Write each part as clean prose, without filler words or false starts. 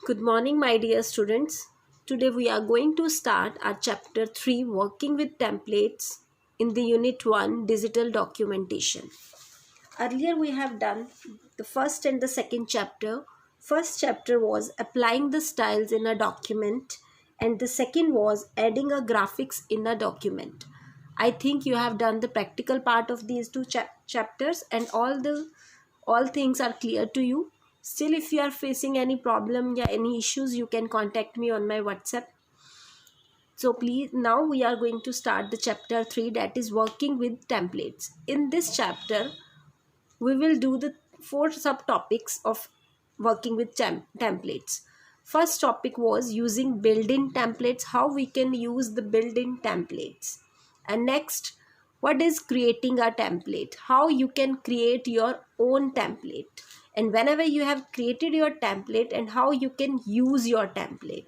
Good morning, my dear students. Today we are going to start our chapter 3 working with templates in the unit 1 digital documentation. Earlier we have done the first and the second chapter. First chapter was applying the styles in a document and the second was adding a graphics in a document. I think you have done the practical part of these two chapters and all things are clear to you. Still, if you are facing any problem or any issues, you can contact me on my WhatsApp. So please, now we are going to start the chapter 3, that is working with templates. In this chapter we will do the 4 subtopics of working with templates. First topic was using built-in templates, how we can use the built-in templates. And next, what is creating a template, how you can create your own template, and whenever you have created your template and how you can use your template.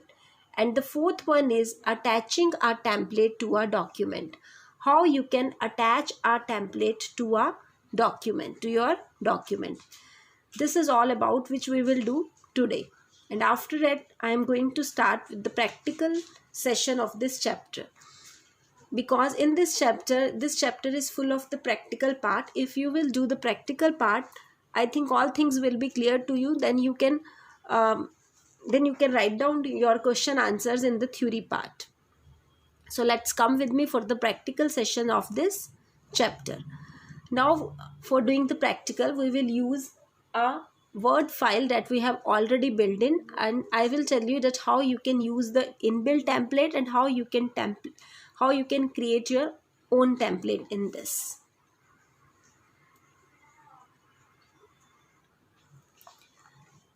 And the fourth one is attaching a template to a document, how you can attach a template to a document, to your document. This is all about which we will do today. And after that, I am going to start with the practical session of this chapter. Because in this chapter is full of the practical part. If you will do the practical part, I think all things will be clear to you. Then you can write down your question answers in the theory part. So let's come with me for the practical session of this chapter. Now for doing the practical, we will use a Word file that we have already built in, and I will tell you that how you can use the inbuilt template and how you can create your own template in this.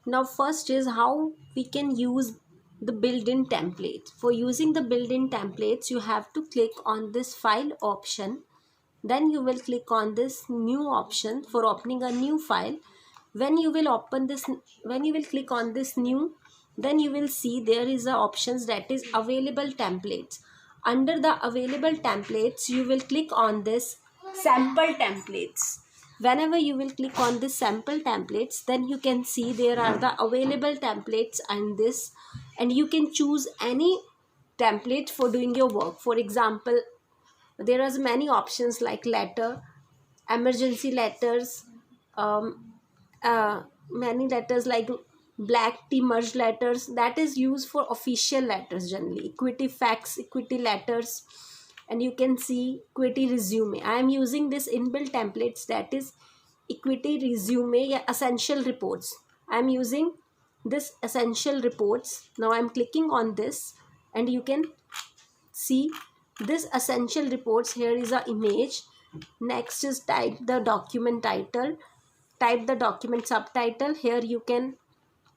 Now first is how we can use the built-in template. For using the built-in templates, you have to click on this file option. Then you will click on this new option for opening a new file. When you will click on this new, then you will see there is a options that is available templates. Under the available templates, you will click on this sample templates. Whenever you will click on this sample templates, then you can see there are the available templates and you can choose any template for doing your work. For example, there are many options like letter, emergency letters, many letters like black tea merged letters, that is used for official letters generally, equity facts, equity letters, and you can see equity resume. I am using this inbuilt templates, that is equity resume, essential reports. I am using this essential reports. Now I am clicking on this and you can see this essential reports. Here is a image. Next is type the document title, type the document subtitle. Here you can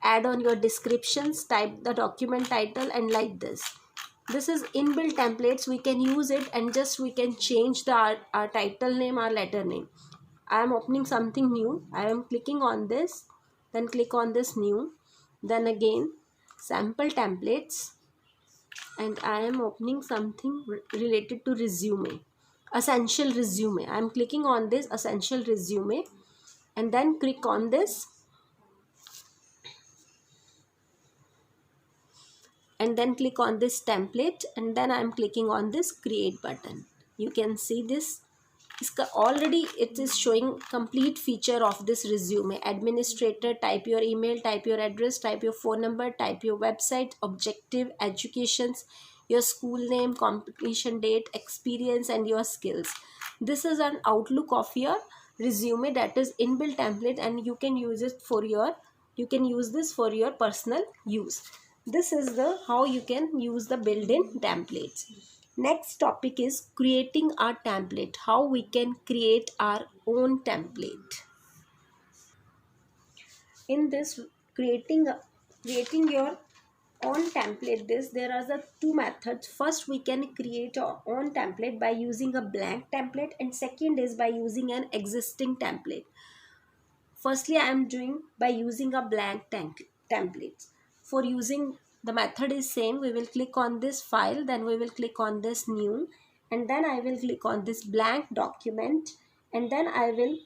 add on your descriptions, type the document title, and like this is inbuilt templates. We can use it and just we can change the our title name, our letter name. I am opening something new. I am clicking on this, then click on this new, then again sample templates, and I am opening something related to resume, essential resume. I am clicking on this essential resume and then click on this, and then click on this template, and then I am clicking on this create button. You can see this already it is showing complete feature of this resume. Administrator, type your email, type your address, type your phone number, type your website, objective, educations, your school name, completion date, experience, and your skills. This is an outlook of your resume, that is inbuilt template, and you can use this for your personal use. This is the how you can use the built-in templates. Next topic is creating our template, how we can create our own template. In this creating your own template, there are the two methods. First, we can create our own template by using a blank template, and second is by using an existing template. Firstly, I am doing by using a blank template. For using, the method is same. We will click on this file, then we will click on this new, and then I will click on this blank document, and then I will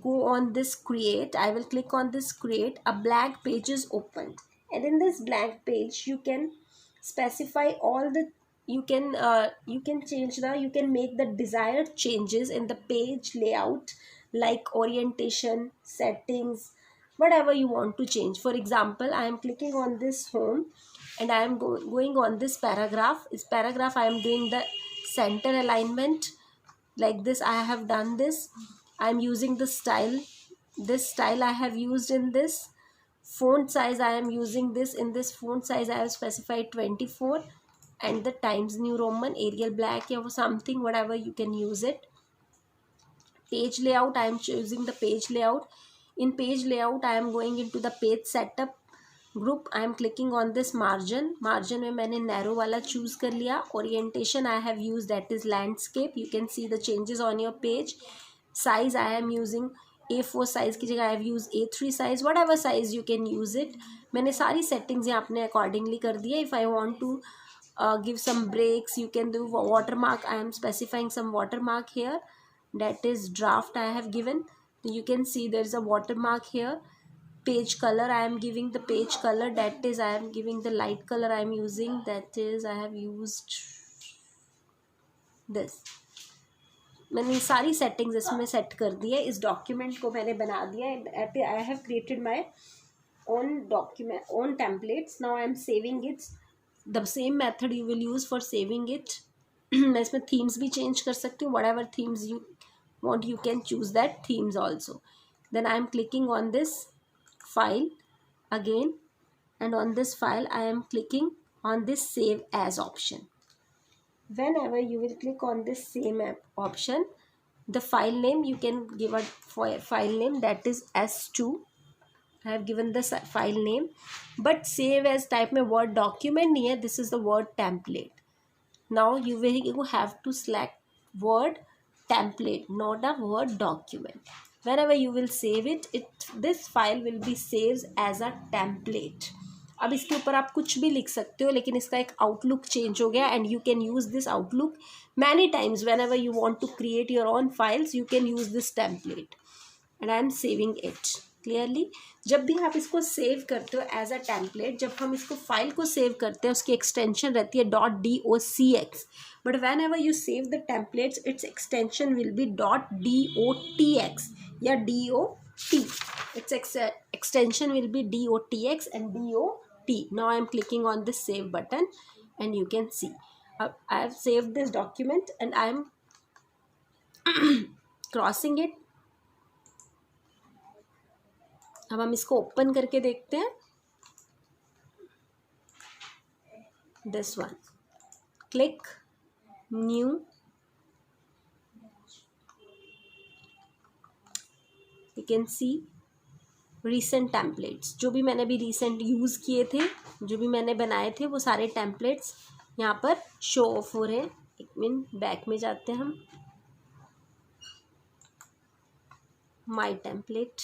go on this create. I will click on this create. A blank page is opened, and in this blank page you can specify all the, you can change the, you can make the desired changes in the page layout, like orientation, settings, whatever you want to change. For example, I am clicking on this home, and I am going on this paragraph. This paragraph I am doing the center alignment like this. I have done this. I am using the style, this style I have used in this. Font size I am using this. In this font size I have specified 24, and the Times New Roman, Arial Black or something, whatever you can use it. Page layout, I am choosing the page layout. In page layout I am going into the page setup group. I am clicking on this margin. Margin में मैंने narrow वाला choose कर लिया. Orientation I have used, that is landscape. You can see the changes on your page. Size I am using A4 size की जगह I have used A3 size, whatever size you can use it. मैंने सारी settings यहाँ अपने accordingly कर दी है. If I want to give some breaks, you can do watermark. I am specifying some watermark here, that is draft I have given. You can see there is a watermark here. Page color I am giving the page color, that is I am giving the light color I am using, that is I have used this. मैंने सारी settings इसमें set कर दी है. इस document को मैंने बना दिया है. I have created my own document, own templates. Now I am saving it. The same method you will use for saving it. मैं इसमें themes भी change कर सकती हूँ. whatever themes you want you can choose that themes also. Then I am clicking on this file again, and on this file I am clicking on this save as option. Whenever you will click on this same option, the file name you can give a file name, that is S2. I have given the file name, but save as type में word document नहीं है. This is the word template. Now you have to select word template, not a word document. Whenever you will save it, this file will be saved as a template. अब इसके ऊपर आप कुछ भी लिख सकते हो, लेकिन इसका एक आउटलुक चेंज हो गया, and you can use this Outlook many times. Whenever you want to create your own files, you can use this template, and I am saving it clearly. जब भी आप इसको सेव करते हो एज अ टेम्पलेट, जब हम इसको file को सेव करते हैं उसकी एक्सटेंशन रहती है .docx, but when ever you save the templates it's extension will be .dotx या dot. Its extension will be dotx and dot. Now I am clicking on this save button, and you can see I have saved this document, and I am crossing it. अब हम इसको open करके देखते हैं. This one, click new. You can see recent templates. जो भी मैंने भी recent यूज़ किए थे, जो भी मैंने बनाए थे, वो सारे templates यहाँ पर शो ऑफ हो रहे हैं. एक मिनट बैक में जाते हैं हम. My template,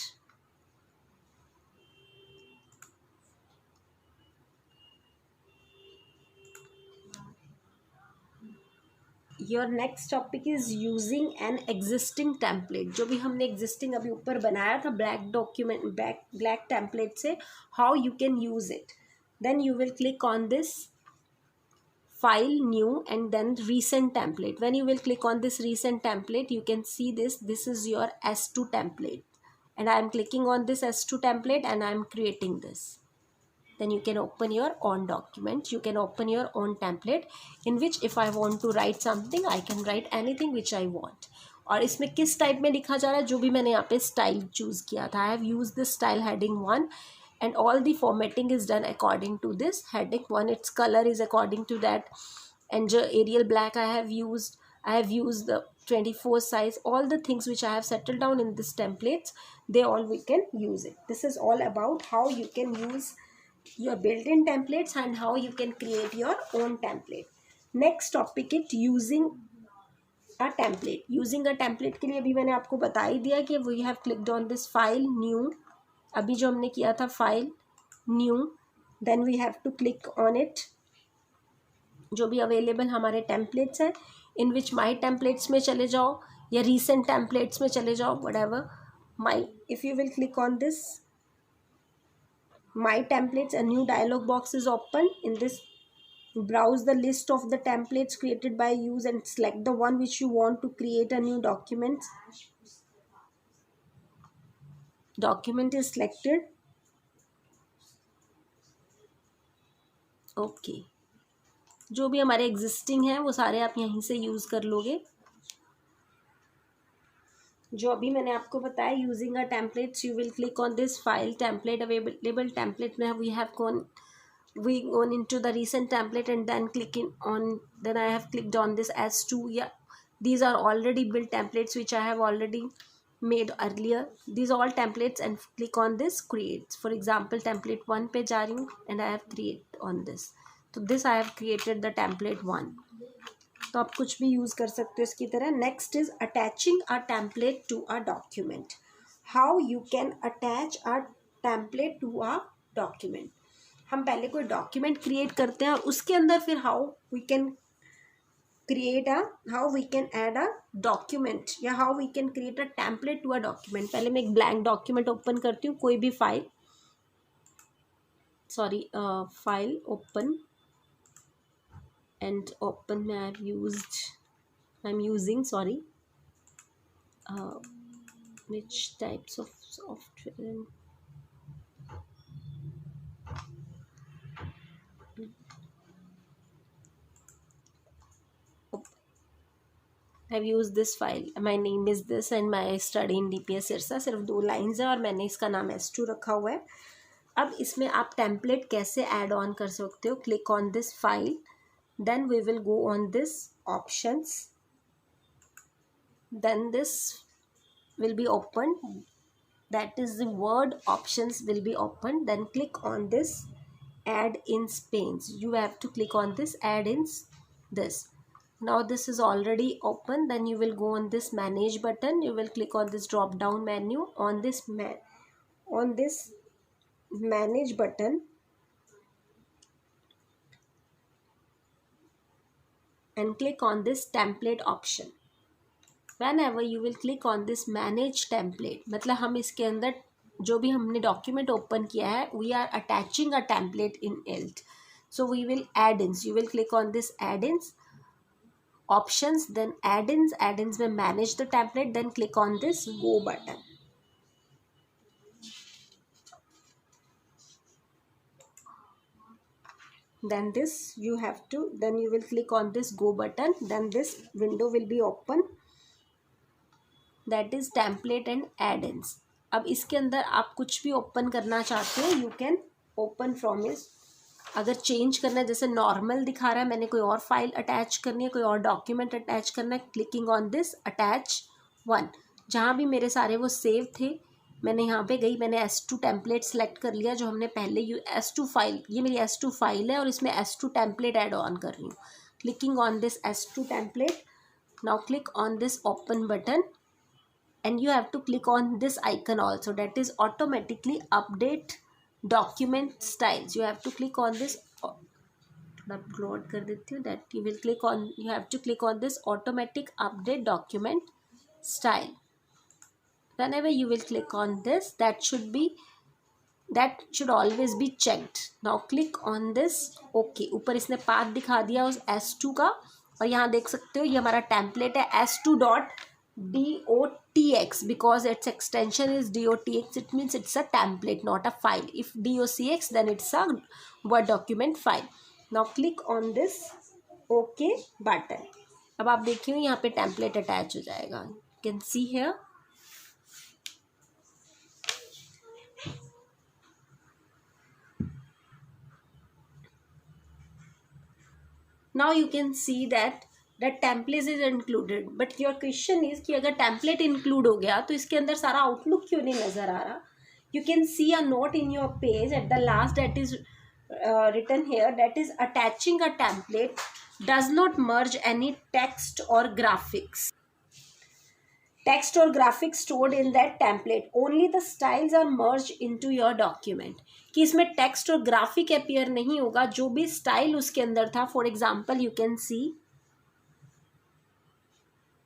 your next topic is using an existing template. जो भी हमने एग्जिस्टिंग अभी ऊपर बनाया था ब्लैक डॉक्यूमेंट, ब्लैक टेम्पलेट से, how you can use it. Then you will click on this file new and then recent template. When you will click on this recent template, you can see this is your S2 template, and I am clicking on this S2 template and I am creating this. Then you can open your own document, you can open your own template in which if I want to write something, I can write anything which I want. और इसमें किस type में लिखा जा रहा है, जो भी मैंने यहाँ पे स्टाइल चूज़ किया था. I have used this style heading 1, and all the formatting is done according to this heading 1. Its color is according to that, and Arial Black I have used the 24 size. All the things which I have settled down in this templates, they all we can use it. This is all about how you can use your built-in templates and how you can create your own template. Next topic is using a template. Using a template के लिए अभी मैंने आपको बता ही दिया कि we have clicked on this file new. अभी जो हमने किया था file new, then we have to click on it. जो भी अवेलेबल हमारे टेम्पलेट्स हैं, इन विच माई टेम्पलेट्स में चले जाओ या रीसेंट टेम्पलेट्स में चले जाओ, whatever. if you will click on this my templates, a new dialog box is open. In this, browse the list of the templates created by you and select the one which you want to create a new document. Document is selected. Okay जो भी हमारे existing है वो सारे आप यहीं से use कर लोगे. जो अभी मैंने आपको बताया, using a templates, you will click on this file template available template में we have gone into the recent template and then then I have clicked on this S2. Yeah, these are already built templates which I have already made earlier. These are all templates and click on this create. For example, template 1 पे जा रही हूँ and I have create on this. So this I have created the template 1. तो आप कुछ भी use कर सकते हो इसकी तरह. Next is attaching a template to a document. How you can attach a template to a document. हम पहले कोई डॉक्यूमेंट क्रिएट करते हैं और उसके अंदर फिर how we can add a document या how we can create a template to a document. पहले मैं एक ब्लैंक डॉक्यूमेंट ओपन करती हूँ, कोई भी file open and open. I'm using which types of software. I've used this file. My name is this and my study in DPS Sirsa. सिर्फ 2 lines है और मैंने इसका नाम S2 रखा हुआ है. अब इसमें आप टेम्पलेट कैसे ऐड ऑन कर सकते हो. Click on this file, then we will go on this options, then this will be open, that is the word options will be open. Then click on this add ins panes. You have to click on this add ins this. Now this is already open. Then you will go on this manage button. You will click on this drop down menu. On this manage button, and click on this template option. Whenever you will click on this manage template, मतलब हम इसके अंदर जो भी हमने document open किया है, we are attaching a template in it. So we will add-ins. You will click on this add-ins options, then add-ins में manage the template, then click on this go button. Then you will click on this go button. Then this window will be open, that is template and add-ins. अब इसके अंदर आप कुछ भी open करना चाहते हो, यू कैन ओपन फ्रॉम इस. अगर चेंज करना है, जैसे नॉर्मल दिखा रहा है, मैंने कोई और फाइल अटैच करनी है, कोई और डॉक्यूमेंट अटैच करना है, क्लिकिंग ऑन दिस अटैच 1. जहाँ भी मेरे सारे वो सेव थे, मैंने यहाँ पे गई, मैंने S2 टेम्पलेट सेलेक्ट कर लिया जो हमने पहले S2 फाइल, ये मेरी S2 फाइल है और इसमें S2 टेम्पलेट ऐड ऑन कर रही हूँ. Clicking on this S2 template. Now click on this open button and you have to click on this icon also, that is automatically update document styles. You have to click on this, थोड़ा upload कर देती हूँ, that you have to click on this automatic update document style. Whenever you will click on this, that should always be checked. Now click on this okay. ऊपर इसने path दिखा दिया उस S2 का और यहाँ देख सकते हो ये हमारा टेम्पलेट है S2.docx. because its extension is docx, it means it's a template, not a file. If docx, then it's a Word document file. Now click on this OK button. अब आप देखिए यहाँ पे टेम्पलेट अटैच हो जाएगा. You can see here. Now you can see that the template is included. But your question is कि अगर template include हो गया तो इसके अंदर सारा outlook क्यों नहीं नज़र आ रहा. You can see a note in your page at the last that is written here, that is attaching a template does not merge any text or graphics. Text or graphics stored in that template. Only the styles are merged into your document. कि इसमें text और graphic appear नहीं होगा, जो भी style उसके अंदर था. For example you can see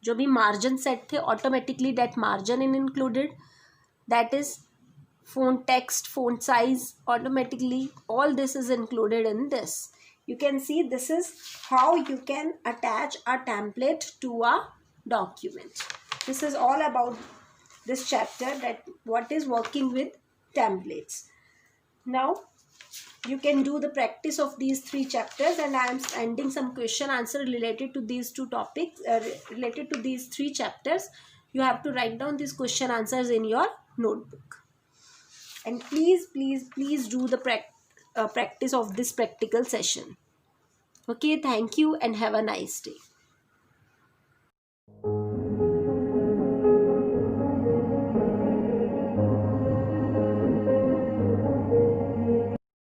जो भी मार्जिन सेट थे, automatically that margin in included. that is font text, font size, automatically all this is included in this. You can see this is how you can attach a template to a document. This is all about this chapter, that what is working with templates. Now you can do the practice of these 3 chapters, and I am sending some question answer related to these 2 topics, related to these 3 chapters. You have to write down these question answers in your notebook, and please do the practice of this practical session. Okay, thank you and have a nice day.